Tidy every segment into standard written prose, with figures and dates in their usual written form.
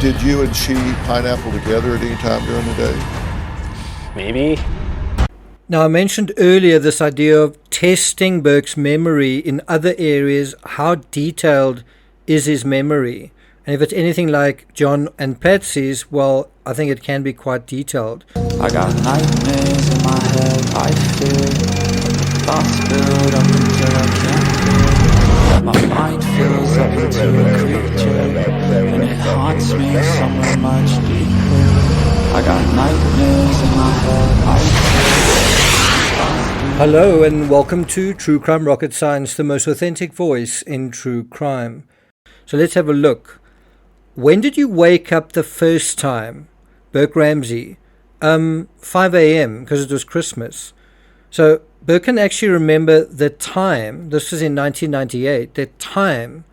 Did you and she eat pineapple together at any time during the day? Maybe. Now, I mentioned earlier this idea of testing Burke's memory in other areas. How detailed is his memory? And if it's anything like John and Patsy's, well, I think it can be quite detailed. I got nightmares in my head, I fear. Thoughts build up until I can't feel. My mind fills up into a creature, and it haunts me somewhere much deeper. I got nightmares in my head, I fear. Hello and welcome to True Crime Rocket Science, the most authentic voice in true crime. So let's have a look. When did you wake up the first time, Burke Ramsey? 5 a.m. because it was Christmas. So Burke can actually remember the time, this was in 1998, the time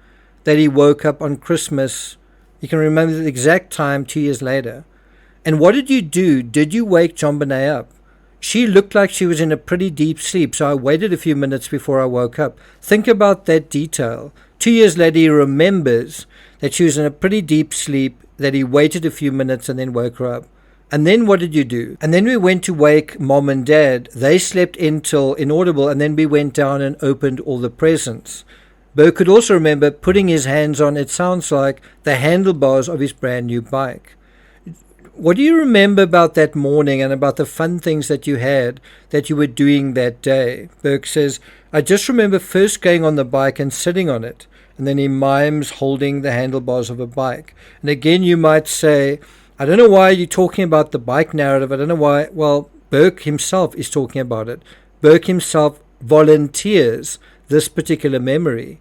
that he woke up on Christmas. He can remember the exact time 2 years later. And what did you do? Did you wake JonBenet up? She looked like she was in a pretty deep sleep, so I waited a few minutes before I woke up. Think about that detail. 2 years later, he remembers that she was in a pretty deep sleep, that he waited a few minutes and then woke her up. And then what did you do? And then we went to wake mom and dad. They slept until inaudible, and then we went down and opened all the presents. Burke could also remember putting his hands on, it sounds like, the handlebars of his brand new bike. What do you remember about that morning and about the fun things that you had that you were doing that day? Burke says, I just remember first going on the bike and sitting on it. And then he mimes holding the handlebars of a bike. And again, you might say, I don't know why you're talking about the bike narrative. I don't know why. Well, Burke himself is talking about it. Burke himself volunteers this particular memory.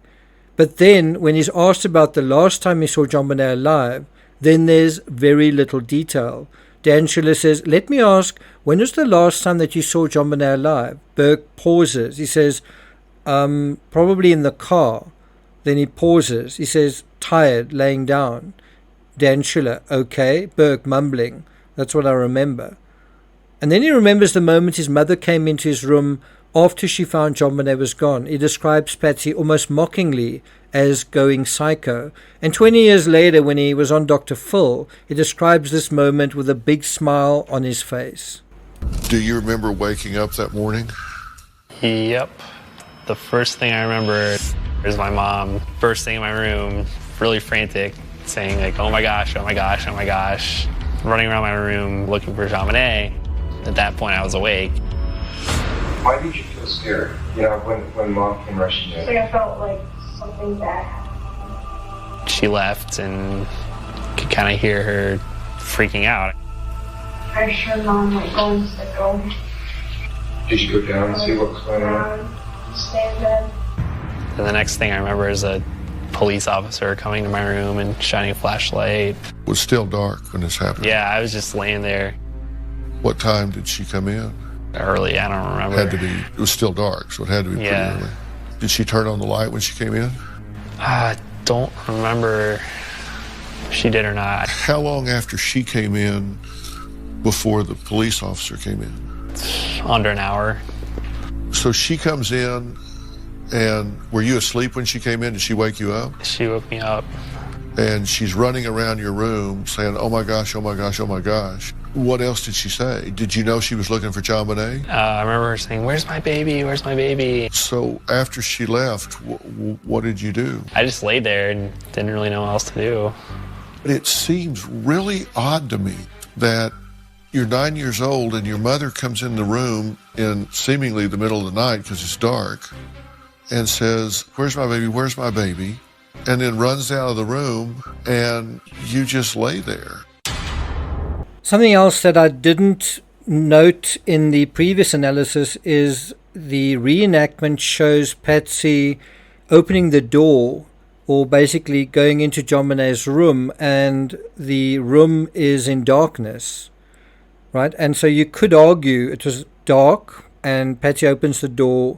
But then when he's asked about the last time he saw JonBenet alive, then there's very little detail. Dan Schiller says, let me ask, when was the last time that you saw JonBenet alive? Burke pauses. He says, probably in the car. Then he pauses. He says, tired, laying down. Dan Schiller, okay. Burke mumbling, that's what I remember. And then he remembers the moment his mother came into his room after she found JonBenet was gone. He describes Patsy almost mockingly as going psycho. And 20 years later, when he was on Dr. Phil, he describes this moment with a big smile on his face. Do you remember waking up that morning? Yep. The first thing I remember is my mom bursting in my room, really frantic, saying like, oh my gosh, oh my gosh, oh my gosh. Running around my room looking for JonBenet. At that point, I was awake. Why did you feel scared, when mom came rushing in? It's like I felt like something bad happened. She left and could kind of hear her freaking out. I heard mom going to the go. Did you go down and see what was going on? Stay in bed. And the next thing I remember is a police officer coming to my room and shining a flashlight. It was still dark when this happened. Yeah, I was just laying there. What time did she come in? Early, I don't remember. It was still dark, so it had to be pretty early. Did she turn on the light when she came in? I don't remember if she did or not. How long after she came in before the police officer came in? Under an hour. So she comes in, and were you asleep when she came in? Did she wake you up? She woke me up. And she's running around your room saying, oh my gosh, oh my gosh, oh my gosh. What else did she say? Did you know she was looking for JonBenet? I remember her saying, where's my baby? Where's my baby? So after she left, what did you do? I just laid there and didn't really know what else to do. It seems really odd to me that you're 9 years old and your mother comes in the room in seemingly the middle of the night because it's dark and says, where's my baby? Where's my baby? And then runs out of the room and you just lay there. Something else that I didn't note in the previous analysis is the reenactment shows Patsy opening the door, or basically going into JonBenet's room, and the room is in darkness, right? And so you could argue it was dark and Patsy opens the door.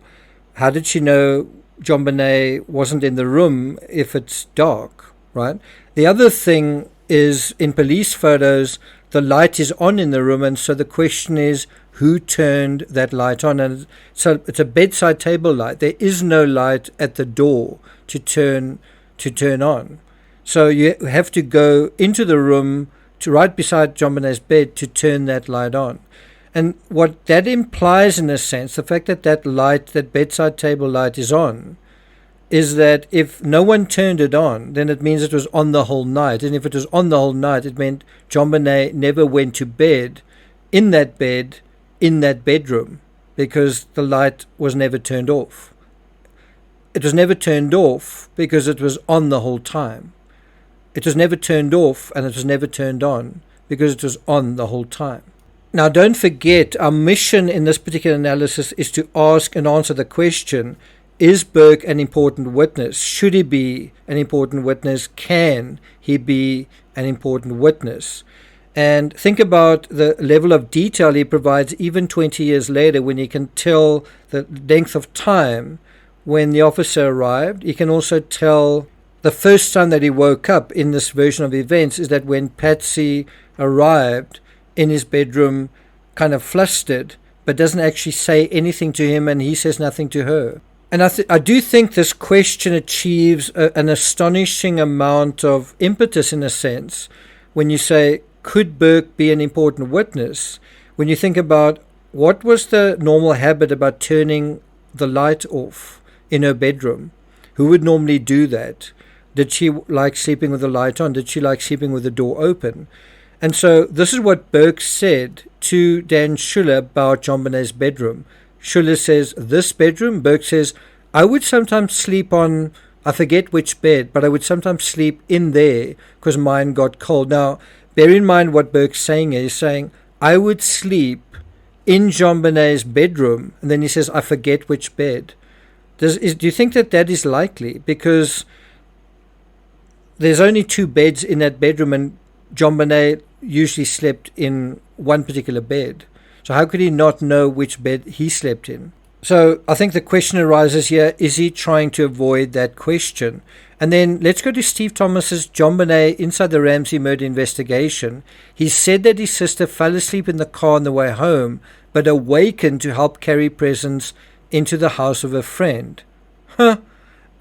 How did she know JonBenet wasn't in the room if it's dark, right? The other thing is, in police photos, the light is on in the room, and so the question is, who turned that light on? And so it's a bedside table light. There is no light at the door to turn on. So you have to go into the room to right beside JonBenet's bed to turn that light on. And what that implies, in a sense, the fact that that light, that bedside table light is on, is that if no one turned it on, then it means it was on the whole night. And if it was on the whole night, it meant JonBenet never went to bed in that bedroom, because the light was never turned off. It was never turned off because it was on the whole time. It was never turned off and it was never turned on because it was on the whole time. Now, don't forget, our mission in this particular analysis is to ask and answer the question, is Burke an important witness? Should he be an important witness? Can he be an important witness? And think about the level of detail he provides even 20 years later, when he can tell the length of time when the officer arrived. He can also tell the first time that he woke up in this version of events is that when Patsy arrived in his bedroom, kind of flustered, but doesn't actually say anything to him, and he says nothing to her. And I do think this question achieves an astonishing amount of impetus, in a sense, when you say, could Burke be an important witness? When you think about what was the normal habit about turning the light off in her bedroom? Who would normally do that? Did she like sleeping with the light on? Did she like sleeping with the door open? And so this is what Burke said to Dan Schuller about JonBenet's bedroom. Schuller says, this bedroom, Burke says, I would sometimes sleep on, I forget which bed, but I would sometimes sleep in there because mine got cold. Now, bear in mind what Burke's saying is, saying, I would sleep in JonBenet's bedroom, and then he says, I forget which bed. Do you think that is likely? Because there's only 2 beds in that bedroom, and JonBenet usually slept in one particular bed. So how could he not know which bed he slept in? So I think the question arises here, is he trying to avoid that question? And then let's go to Steve Thomas's JonBenet inside the Ramsey murder investigation. He said that his sister fell asleep in the car on the way home, but awakened to help carry presents into the house of a friend.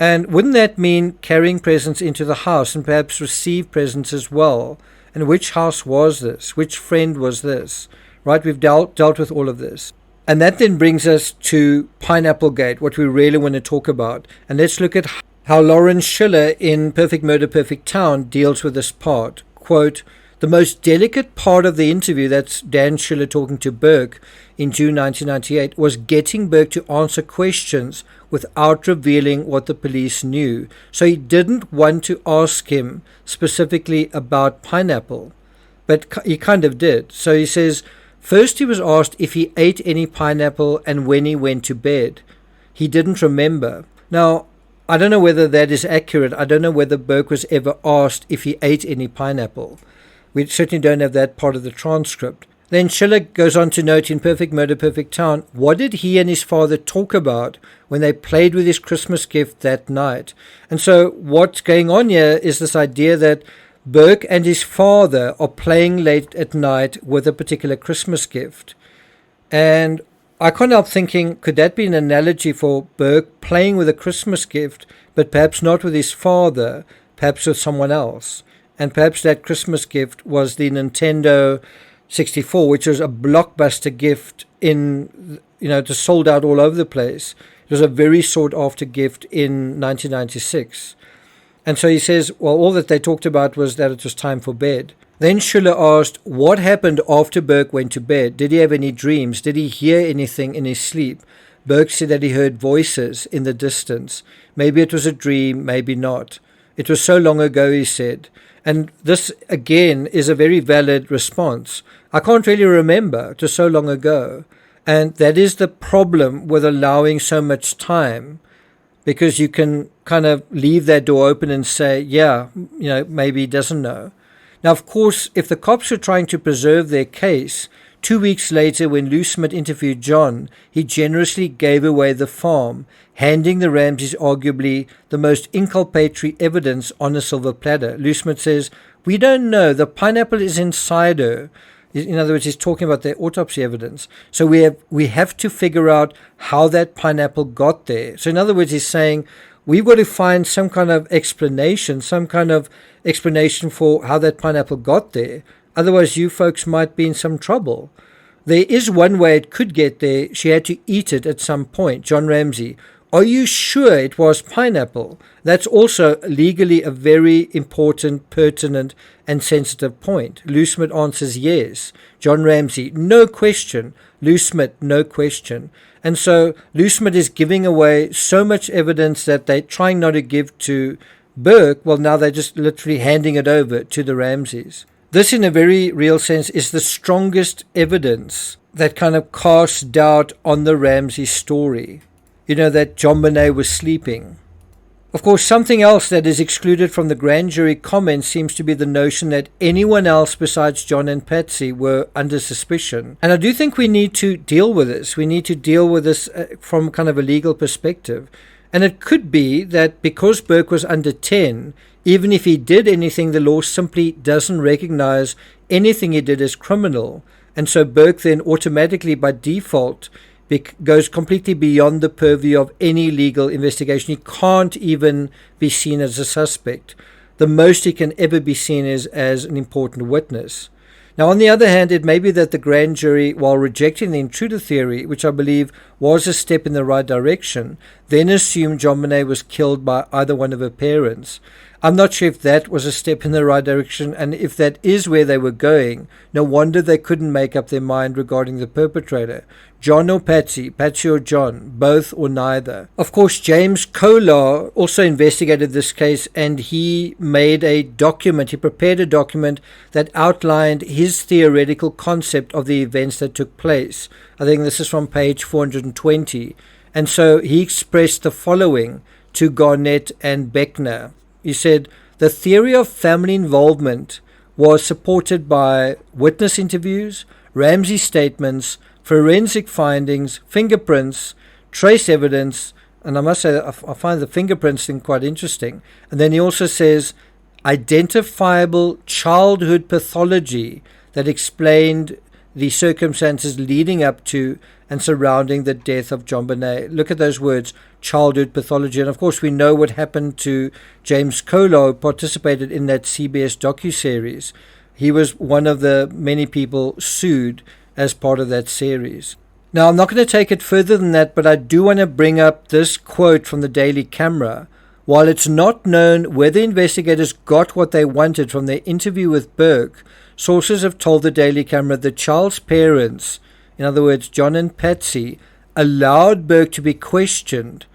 And wouldn't that mean carrying presents into the house and perhaps receive presents as well? And which house was this? Which friend was this? Right, we've dealt with all of this. And that then brings us to Pineapplegate, what we really want to talk about. And let's look at how Lawrence Schiller in Perfect Murder, Perfect Town deals with this part. Quote, the most delicate part of the interview, that's Dan Schiller talking to Burke in June 1998, was getting Burke to answer questions without revealing what the police knew. So he didn't want to ask him specifically about pineapple, but he kind of did. So he says, first he was asked if he ate any pineapple and when he went to bed. He didn't remember. Now, I don't know whether that is accurate. I don't know whether Burke was ever asked if he ate any pineapple. We certainly don't have that part of the transcript. Then Schiller goes on to note in Perfect Murder, Perfect Town, what did he and his father talk about when they played with his Christmas gift that night? And so what's going on here is this idea that Burke and his father are playing late at night with a particular Christmas gift. And I can't help thinking, could that be an analogy for Burke playing with a Christmas gift, but perhaps not with his father, perhaps with someone else? And perhaps that Christmas gift was the Nintendo 64, which was a blockbuster gift it was sold out all over the place. It was a very sought after gift in 1996. And so he says, well, all that they talked about was that it was time for bed. Then Schiller asked, what happened after Burke went to bed? Did he have any dreams? Did he hear anything in his sleep? Burke said that he heard voices in the distance. Maybe it was a dream, maybe not. It was so long ago, he said. And this, again, is a very valid response. I can't really remember. It was so long ago. And that is the problem with allowing so much time, because you can kind of leave that door open and say, yeah, maybe he doesn't know. Now, of course, if the cops were trying to preserve their case, 2 weeks later when Lou Smith interviewed John, he generously gave away the farm, handing the Ramseys arguably the most inculpatory evidence on a silver platter. Lou Smith says, we don't know, the pineapple is inside her. In other words, he's talking about their autopsy evidence. So we have to figure out how that pineapple got there. So in other words, he's saying, we've got to find some kind of explanation for how that pineapple got there. Otherwise, you folks might be in some trouble. There is one way it could get there. She had to eat it at some point. John Ramsey, are you sure it was pineapple? That's also legally a very important, pertinent, and sensitive point. Lou Smith answers yes. John Ramsey, no question. Lou Smith, no question. And so Lou Smith is giving away so much evidence that they're trying not to give to Burke. Well, now they're just literally handing it over to the Ramseys. This, in a very real sense, is the strongest evidence that kind of casts doubt on the Ramsey story. You know, that JonBenet was sleeping. Of course, something else that is excluded from the grand jury comments seems to be the notion that anyone else besides John and Patsy were under suspicion. And I do think we need to deal with this. We need to deal with this from kind of a legal perspective. And it could be that because Burke was under 10, even if he did anything, the law simply doesn't recognize anything he did as criminal. And so Burke then automatically, by default, goes completely beyond the purview of any legal investigation. He can't even be seen as a suspect. The most he can ever be seen is as an important witness. Now, on the other hand, it may be that the grand jury, while rejecting the intruder theory, which I believe was a step in the right direction, then assumed JonBenet was killed by either one of her parents. I'm not sure if that was a step in the right direction, and if that is where they were going, no wonder they couldn't make up their mind regarding the perpetrator. John or Patsy, Patsy or John, both or neither. Of course, James Kolar also investigated this case, and he made a document, he prepared a document that outlined his theoretical concept of the events that took place. I think this is from page 420. And so he expressed the following to Garnett and Beckner. He said, the theory of family involvement was supported by witness interviews, Ramsey statements, forensic findings, fingerprints, trace evidence, and I must say I find the fingerprints thing quite interesting. And then he also says, identifiable childhood pathology that explained the circumstances leading up to and surrounding the death of JonBenet. Look at those words, childhood pathology. And of course, we know what happened to James Kolar, who participated in that CBS docuseries. He was one of the many people sued as part of that series. Now, I'm not going to take it further than that, but I do want to bring up this quote from the Daily Camera. While it's not known whether investigators got what they wanted from their interview with Burke, sources have told the Daily Camera the child's parents, in other words, John and Patsy, allowed Burke to be questioned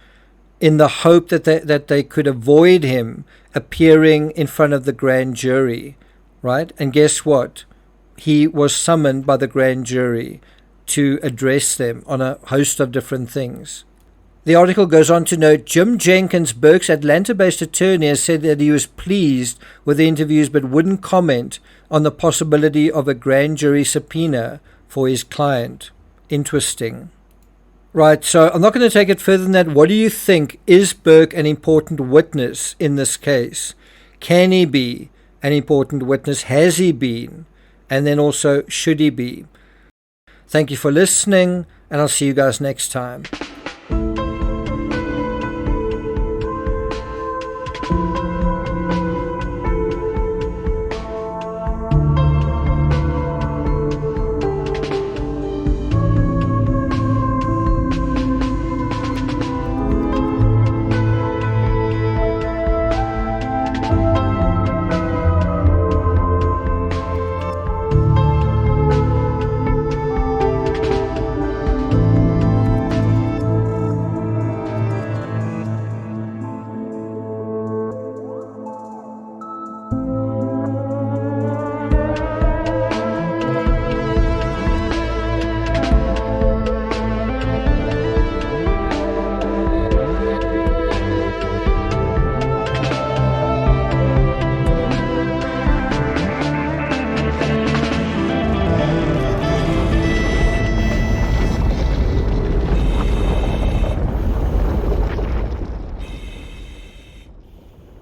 in the hope that they could avoid him appearing in front of the grand jury, right? And guess what? He was summoned by the grand jury to address them on a host of different things. The article goes on to note, Jim Jenkins, Burke's Atlanta-based attorney, has said that he was pleased with the interviews but wouldn't comment on the possibility of a grand jury subpoena for his client. Interesting. Right, so I'm not going to take it further than that. What do you think? Is Burke an important witness in this case? Can he be an important witness? Has he been? And then also, should he be? Thank you for listening, and I'll see you guys next time.